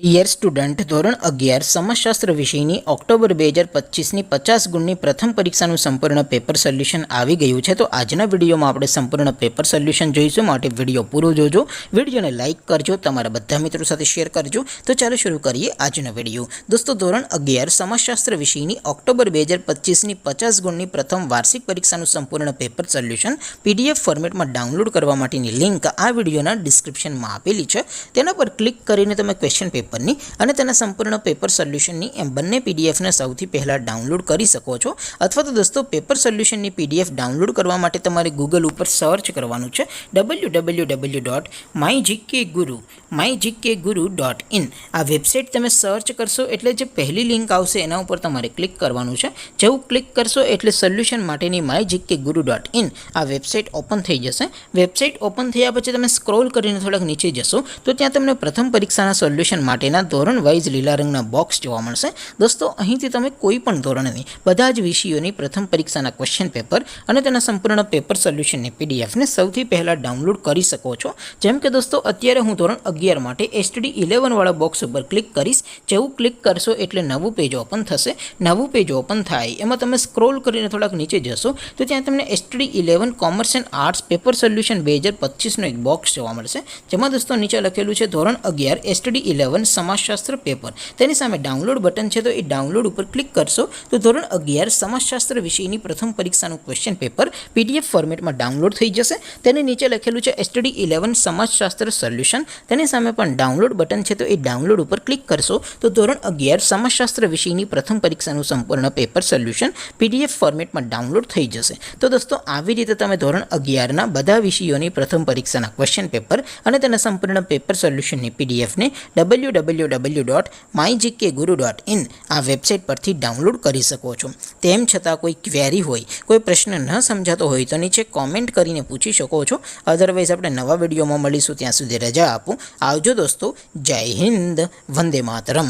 Dear student, ધોરણ 11 સમાજશાસ્ત્ર વિષયની October 2025ની 50 ગુણની પ્રથમ પરીક્ષાનું સંપૂર્ણ પેપર સોલ્યુશન આવી ગયું છે. તો આજના વિડીયોમાં આપણે સંપૂર્ણ પેપર સોલ્યુશન જોઈશું, માટે વિડીયો પૂરો જોજો. વિડીયોને લાઇક કરજો, તમારા બધા મિત્રો સાથે શેર કરજો. તો ચાલો શરૂ કરીએ આજનો વિડીયો. દોસ્તો, ધોરણ 11 સમાજશાસ્ત્ર વિષયની ઓક્ટોબર 2025ની 50 ગુણની પ્રથમ વાર્ષિક પરીક્ષાનું સંપૂર્ણ પેપર સોલ્યુશન PDF ફોર્મેટમાં ડાઉનલોડ કરવા માટેની લિંક આ વિડીયોના ડિસ્ક્રિપ્શનમાં આપેલી છે. તેના પર ક્લિક કરીને તમે ક્વેશ્ચન પેપરની અને તેના સંપૂર્ણ પેપર સોલ્યુશનની એમ બંને પીડીએફને સૌથી પહેલાં ડાઉનલોડ કરી શકો છો. અથવા તો દોસ્તો, પેપર સોલ્યુશનની PDF ડાઉનલોડ કરવા માટે તમારે ગૂગલ ઉપર સર્ચ કરવાનું છે www.mygkguru.in. આ વેબસાઇટ તમે સર્ચ કરશો એટલે જે પહેલી લિંક આવશે એના ઉપર તમારે ક્લિક કરવાનું છે. જેવું ક્લિક કરશો એટલે સોલ્યુશન માટેની mygkguru.in આ વેબસાઇટ ઓપન થઈ જશે. વેબસાઇટ ઓપન થયા પછી તમે સ્ક્રોલ કરીને થોડાક નીચે જશો તો ત્યાં તમને પ્રથમ પરીક્ષાના સોલ્યુશન માટેના ધોરણ વાઇઝ લીલા રંગના બોક્સ જોવા મળશે. દોસ્તો, અહીંથી તમે કોઈ પણ ધોરણની બધા જ વિષયોની પ્રથમ પરીક્ષાના ક્વેશ્ચન પેપર અને તેના સંપૂર્ણ પેપર સોલ્યુશનની PDFને સૌથી પહેલાં ડાઉનલોડ કરી શકો છો. જેમ કે દોસ્તો, અત્યારે હું ધોરણ 11 માટે STD11 વાળા બોક્સ ઉપર ક્લિક કરીશ. જેવું ક્લિક કરશો એટલે નવું પેજ ઓપન થશે. નવું પેજ ઓપન થાય એમાં તમે સ્ક્રોલ કરીને થોડાક નીચે જશો તો ત્યાં તમને STD11 commerce and arts paper solution 2025નો એક બોક્સ જોવા મળશે. જેમાં દોસ્તો નીચે લખેલું છે ધોરણ 11 STD11 સમાજશાસ્ત્ર પેપર. તેની સામે ડાઉનલોડ બટન છે, તો એ ડાઉનલોડ ઉપર ક્લિક કરશો તો ધોરણ 11 સમાજશાસ્ત્ર વિષયની પ્રથમ પરીક્ષાનું ક્વેશ્ચન પેપર PDF ફોર્મેટમાં ડાઉનલોડ થઈ જશે. તેની નીચે લખેલું છે STD11 સમાજશાસ્ત્ર સોલ્યુશન. તેની સામે પણ ડાઉનલોડ બટન છે, તો એ ડાઉનલોડ ઉપર ક્લિક કરશો તો ધોરણ 11 સમાજશાસ્ત્ર વિષયની પ્રથમ પરીક્ષાનું સંપૂર્ણ પેપર સોલ્યુશન PDF ફોર્મેટમાં ડાઉનલોડ થઈ જશે. તો દોસ્તો, આવી રીતે તમે ધોરણ 11ના બધા વિષયોની પ્રથમ પરીક્ષાના ક્વેશ્ચન પેપર અને તેના સંપૂર્ણ પેપર સોલ્યુશનની PDFને www.mygkguru.in આ વેબસાઇટ પરથી ડાઉનલોડ કરી શકો છો. તેમ છતાં કોઈ ક્વેરી હોય, કોઈ પ્રશ્ન ન સમજાતો હોય તો નીચે કોમેન્ટ કરીને પૂછી શકો છો. અધરવાઇઝ આપણે નવા વિડીયોમાં મળીશું. ત્યાં સુધી રજા આપું. આવજો દોસ્તો. જય હિન્દ. વંદે માતરમ.